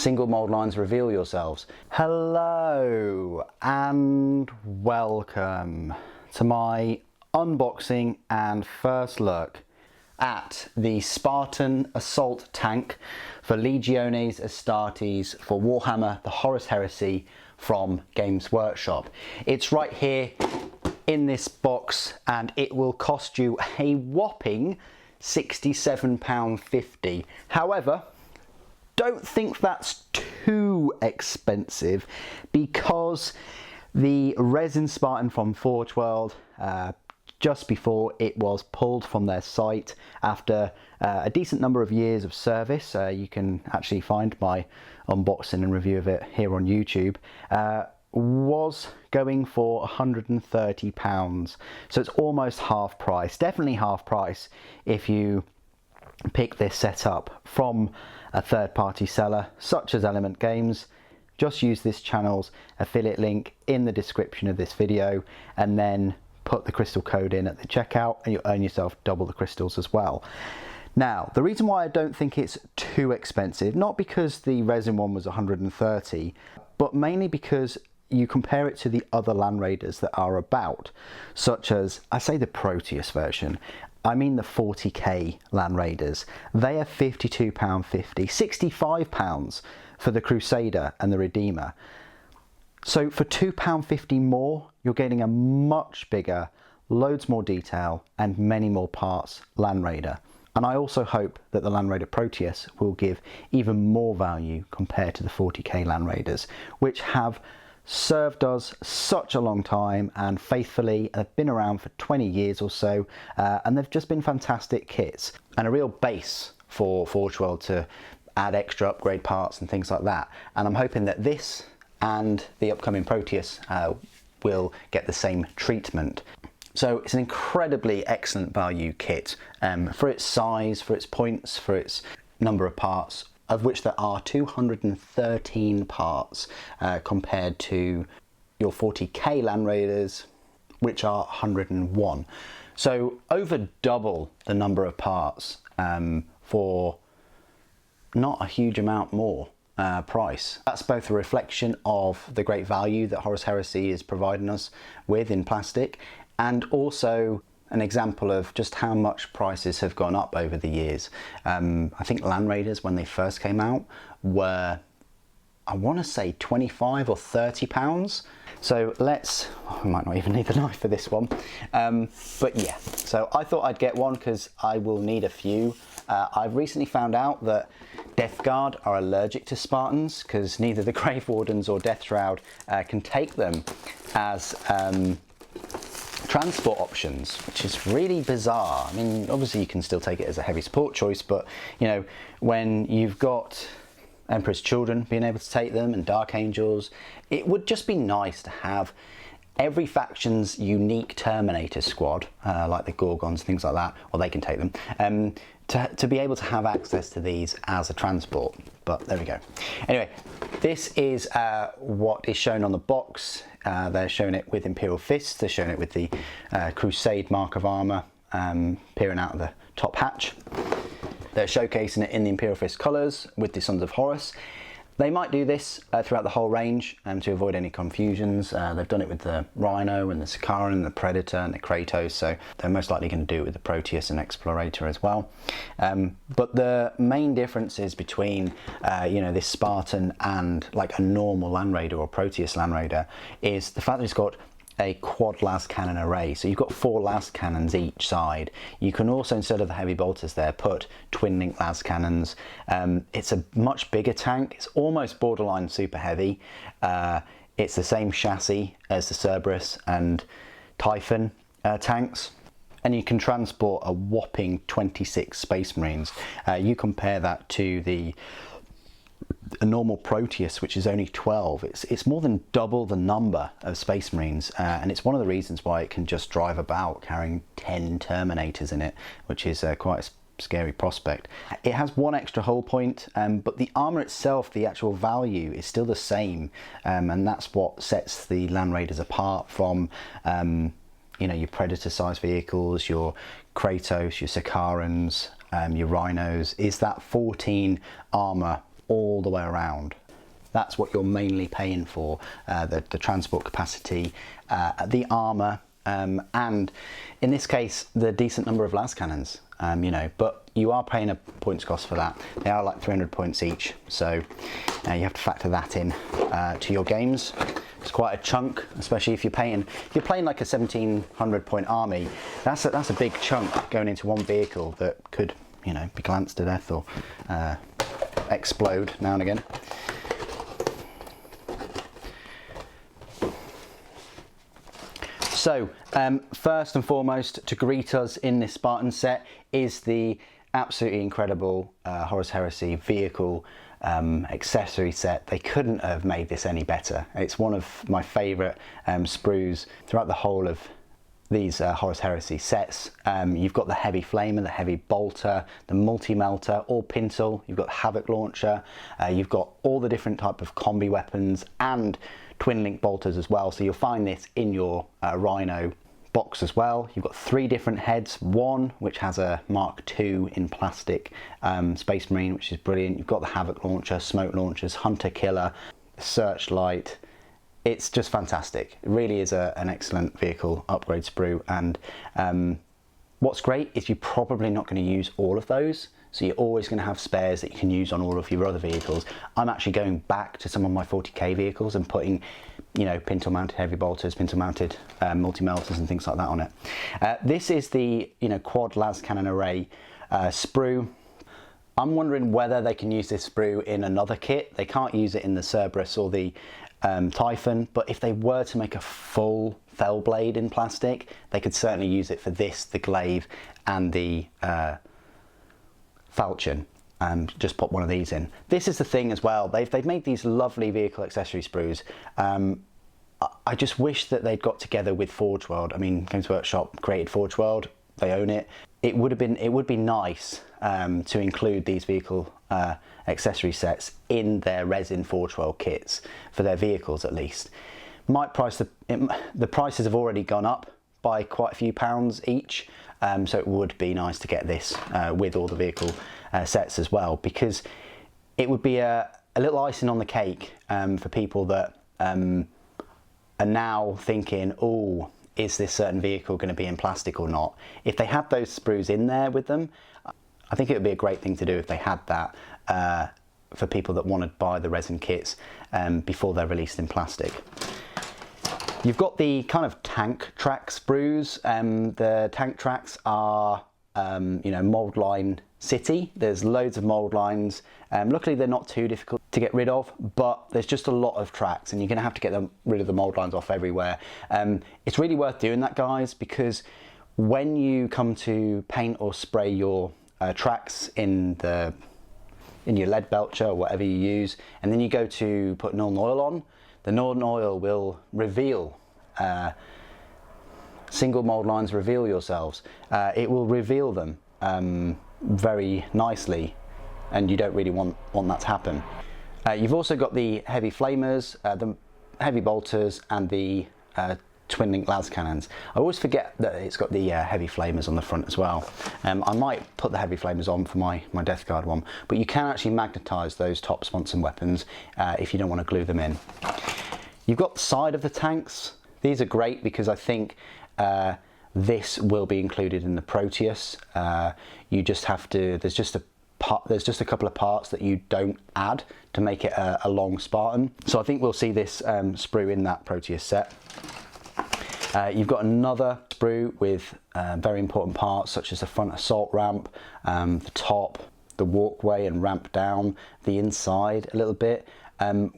Single mold lines, reveal yourselves. Hello and welcome to my unboxing and first look at the Spartan assault tank for Legiones Astartes for Warhammer, the Horus Heresy from Games Workshop. It's right here in this box and it will cost you a whopping £67.50. However, don't think that's too expensive because the resin Spartan from Forge World, just before it was pulled from their site after a decent number of years of service, you can actually find my unboxing and review of it here on YouTube, was going for £130. So it's almost half price, definitely half price if you pick this set up from a third-party seller such as Element Games. Just use this channel's affiliate link in the description of this video and then put the crystal code in at the checkout and you'll earn yourself double the crystals as well. Now, the reason why I don't think it's too expensive, not because the resin one was 130, but mainly because you compare it to the other Land Raiders that are about, such as, I say the Proteus version, I mean the 40k Land Raiders. They are £52.50, £65 for the Crusader and the Redeemer. So for £2.50 more, you're getting a much bigger, loads more detail and many more parts Land Raider. And I also hope that the Land Raider Proteus will give even more value compared to the 40k Land Raiders, which have served us such a long time and faithfully have been around for 20 years or so, and they've just been fantastic kits and a real base for Forge World to add extra upgrade parts and things like that. And I'm hoping that this and the upcoming Proteus will get the same treatment. So it's an incredibly excellent value kit for its size, for its points, for its number of parts, of which there are 213 parts compared to your 40k Land Raiders, which are 101. So over double the number of parts for not a huge amount more price. That's both a reflection of the great value that Horus Heresy is providing us with in plastic, and also an example of just how much prices have gone up over the years. I think Land Raiders, when they first came out, were, I want to say, 25 or 30 pounds. So we might not even need the knife for this one. But yeah, so I thought I'd get one because I will need a few. I've recently found out that Death Guard are allergic to Spartans because neither the Grave Wardens or Death Shroud can take them as transport options, which is really bizarre. I mean, obviously you can still take it as a heavy support choice, but you know, when you've got Emperor's Children being able to take them and Dark Angels, it would just be nice to have every faction's unique Terminator squad, like the Gorgons, things like that, or they can take them, to be able to have access to these as a transport. But there we go. Anyway, this is what is shown on the box. They're showing it with Imperial Fists, they're showing it with the Crusade mark of armour peering out of the top hatch. They're showcasing it in the Imperial Fist colours with the Sons of Horus. They might do this throughout the whole range to avoid any confusions. They've done it with the Rhino and the Sakaran and the Predator and the Kratos, so they're most likely going to do it with the Proteus and Explorator as well. But the main differences between you know, this Spartan and like a normal Land Raider or Proteus Land Raider is the fact that it's got a quad las cannon array. So you've got 4 las cannons each side. You can also, instead of the heavy bolters there, put twin link las cannons. It's a much bigger tank. It's almost borderline super heavy. It's the same chassis as the Cerberus and Typhon tanks. And you can transport a whopping 26 Space Marines. You compare that to a normal Proteus, which is only 12. It's more than double the number of Space Marines, and it's one of the reasons why it can just drive about carrying 10 Terminators in it, which is quite a scary prospect. It has one extra hull point, but the armor itself, the actual value, is still the same, and that's what sets the Land Raiders apart from you know, your Predator-sized vehicles, your Kratos, your Sakarans, your Rhinos, is that 14 armor all the way around. That's what you're mainly paying for, the transport capacity, the armour, and in this case, the decent number of las cannons, you know, but you are paying a points cost for that. They are like 300 points each, so you have to factor that in to your games. It's quite a chunk, especially if you're playing like a 1700 point army. That's a big chunk going into one vehicle that could, you know, be glanced to death or explode now and again. So first and foremost, to greet us in this Spartan set is the absolutely incredible Horus Heresy vehicle accessory set. They couldn't have made this any better. It's one of my favourite sprues throughout the whole of these Horus Heresy sets. You've got the heavy flamer, the heavy bolter, the multi-melter, all pintle. You've got the havoc launcher. You've got all the different type of combi weapons and twin link bolters as well. So you'll find this in your Rhino box as well. You've got 3 different heads. One which has a Mark II in plastic Space Marine, which is brilliant. You've got the havoc launcher, smoke launchers, hunter killer, searchlight. It's just fantastic. It really is an excellent vehicle upgrade sprue, and what's great is you're probably not going to use all of those, so you're always going to have spares that you can use on all of your other vehicles. I'm actually going back to some of my 40k vehicles and putting, you know, pintle mounted heavy bolters, pintle mounted multi-melters and things like that on it. This is the, you know, quad las cannon array sprue. I'm wondering whether they can use this sprue in another kit. They can't use it in the Cerberus or the Typhon, but if they were to make a full fell blade in plastic, they could certainly use it for this, the glaive and the falchion. Just pop one of these in. This is the thing as well, they've made these lovely vehicle accessory sprues. I just wish that they'd got together with Forge World. I mean, Games Workshop created Forge World, they own it. It would be nice to include these vehicle accessory sets in their resin Forge World kits for their vehicles at least. Might price the prices have already gone up by quite a few pounds each, so it would be nice to get this with all the vehicle sets as well, because it would be a little icing on the cake for people that are now thinking, oh, is this certain vehicle going to be in plastic or not? If they had those sprues in there with them, I think it would be a great thing to do if they had that for people that want to buy the resin kits before they're released in plastic. You've got the kind of tank track sprues. The tank tracks are, you know, mold line city. There's loads of mold lines. Luckily, they're not too difficult to get rid of, but there's just a lot of tracks, and you're going to have to get rid of the mold lines off everywhere. It's really worth doing that, guys, because when you come to paint or spray your tracks in your lead belcher or whatever you use, and then you go to put Northern Oil on, the Northern Oil will reveal single mold lines, reveal yourselves. It will reveal them very nicely, and you don't really want that to happen. You've also got the heavy flamers, the heavy bolters, and the twin link las cannons. I always forget that it's got the heavy flamers on the front as well. I might put the heavy flamers on for my Death Guard one, but you can actually magnetise those top sponson weapons if you don't want to glue them in. You've got the side of the tanks. These are great because I think this will be included in the Proteus. You just have to, there's just a couple of parts that you don't add to make it a long Spartan. So I think we'll see this sprue in that Proteus set. You've got another sprue with very important parts such as the front assault ramp, the top, the walkway and ramp down, the inside a little bit.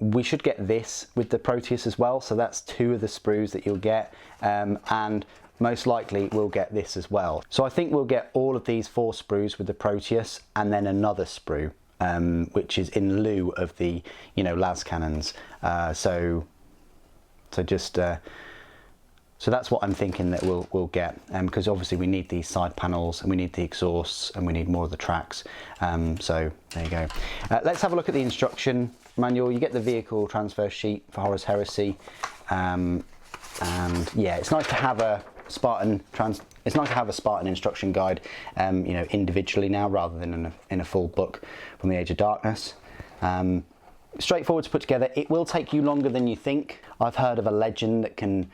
We should get this with the Proteus as well, so that's 2 of the sprues that you'll get, and most likely we'll get this as well. So I think we'll get all of these 4 sprues with the Proteus, and then another sprue, which is in lieu of the, you know, las cannons. So that's what I'm thinking that we'll get, because obviously we need these side panels and we need the exhausts and we need more of the tracks. So there you go. Let's have a look at the instruction manual. You get the vehicle transfer sheet for Horus Heresy, and yeah, it's nice to have a Spartan instruction guide, you know, individually now rather than in a full book from the Age of Darkness. Straightforward to put together. It will take you longer than you think. I've heard of a legend that can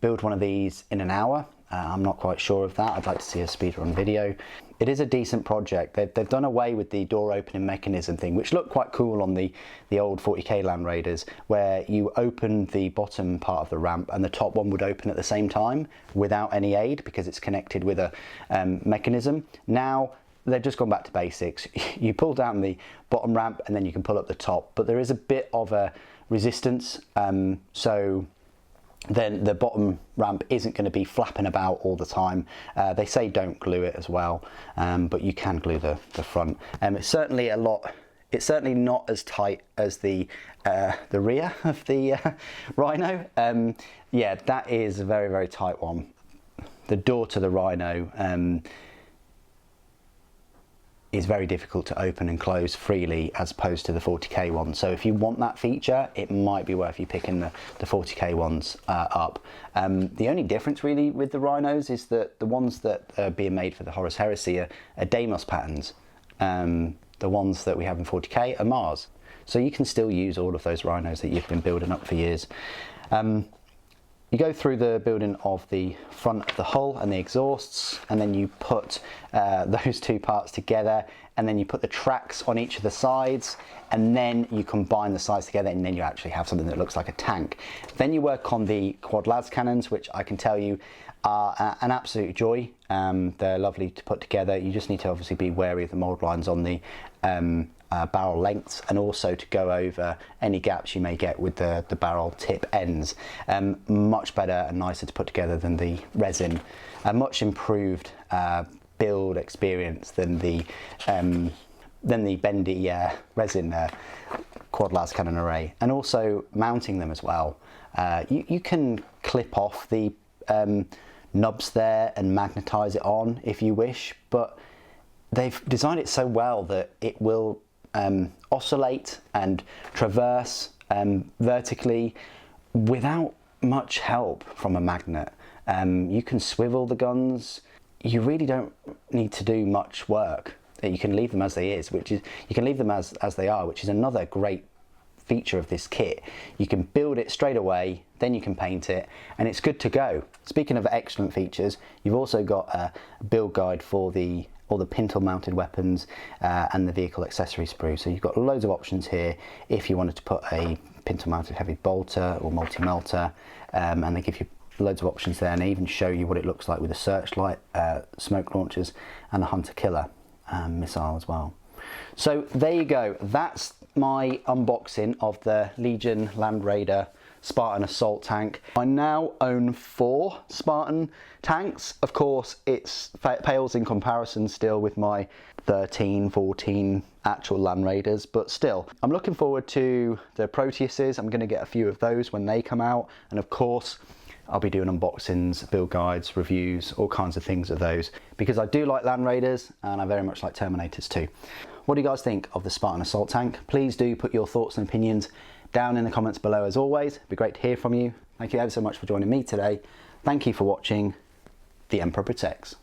build one of these in an hour. I'm not quite sure of that. I'd like to see a speedrun video. It is a decent project. They've done away with the door opening mechanism thing, which looked quite cool on the old 40k Land Raiders, where you open the bottom part of the ramp and the top one would open at the same time without any aid because it's connected with a mechanism. Now they've just gone back to basics. You pull down the bottom ramp and then you can pull up the top, but there is a bit of a resistance, so then the bottom ramp isn't going to be flapping about all the time. They say don't glue it as well, but you can glue the front. It's certainly it's certainly not as tight as the rear of the Rhino. Yeah, that is a very, very tight one. The door to the Rhino is very difficult to open and close freely as opposed to the 40k one. So if you want that feature, it might be worth you picking the 40k ones up. The only difference really with the Rhinos is that the ones that are being made for the Horus Heresy are Deimos patterns. The ones that we have in 40k are Mars. So you can still use all of those Rhinos that you've been building up for years. You go through the building of the front of the hull and the exhausts, and then you put those two parts together, and then you put the tracks on each of the sides, and then you combine the sides together, and then you actually have something that looks like a tank. Then you work on the quad las cannons, which I can tell you are an absolute joy. They're lovely to put together. You just need to obviously be wary of the mould lines on the barrel lengths, and also to go over any gaps you may get with the barrel tip ends. Much better and nicer to put together than the resin. A much improved build experience than the bendy resin quad las cannon array. And also mounting them as well. You can clip off the nubs there and magnetize it on if you wish, but they've designed it so well that it will oscillate and traverse vertically without much help from a magnet. You can swivel the guns. You really don't need to do much work. You can leave them as they is, you can leave them as they are, which is another great feature of this kit. You can build it straight away, then you can paint it, and it's good to go. Speaking of excellent features, you've also got a build guide for all the pintle mounted weapons and the vehicle accessory sprue. So you've got loads of options here if you wanted to put a pintle mounted heavy bolter or multi-melter, and they give you loads of options there, and they even show you what it looks like with the searchlight, smoke launchers, and the hunter killer missile as well. So there you go, that's my unboxing of the Legion Land Raider Spartan assault tank. I now own 4 Spartan tanks. Of course, it pales in comparison still with my 13, 14 actual Land Raiders, but still, I'm looking forward to the Proteuses. I'm going to get a few of those when they come out, and of course, I'll be doing unboxings, build guides, reviews, all kinds of things of those, because I do like Land Raiders and I very much like Terminators too. What do you guys think of the Spartan assault tank? Please do put your thoughts and opinions down in the comments below as always. It'd be great to hear from you. Thank you ever so much for joining me today. Thank you for watching. The Emperor Protects.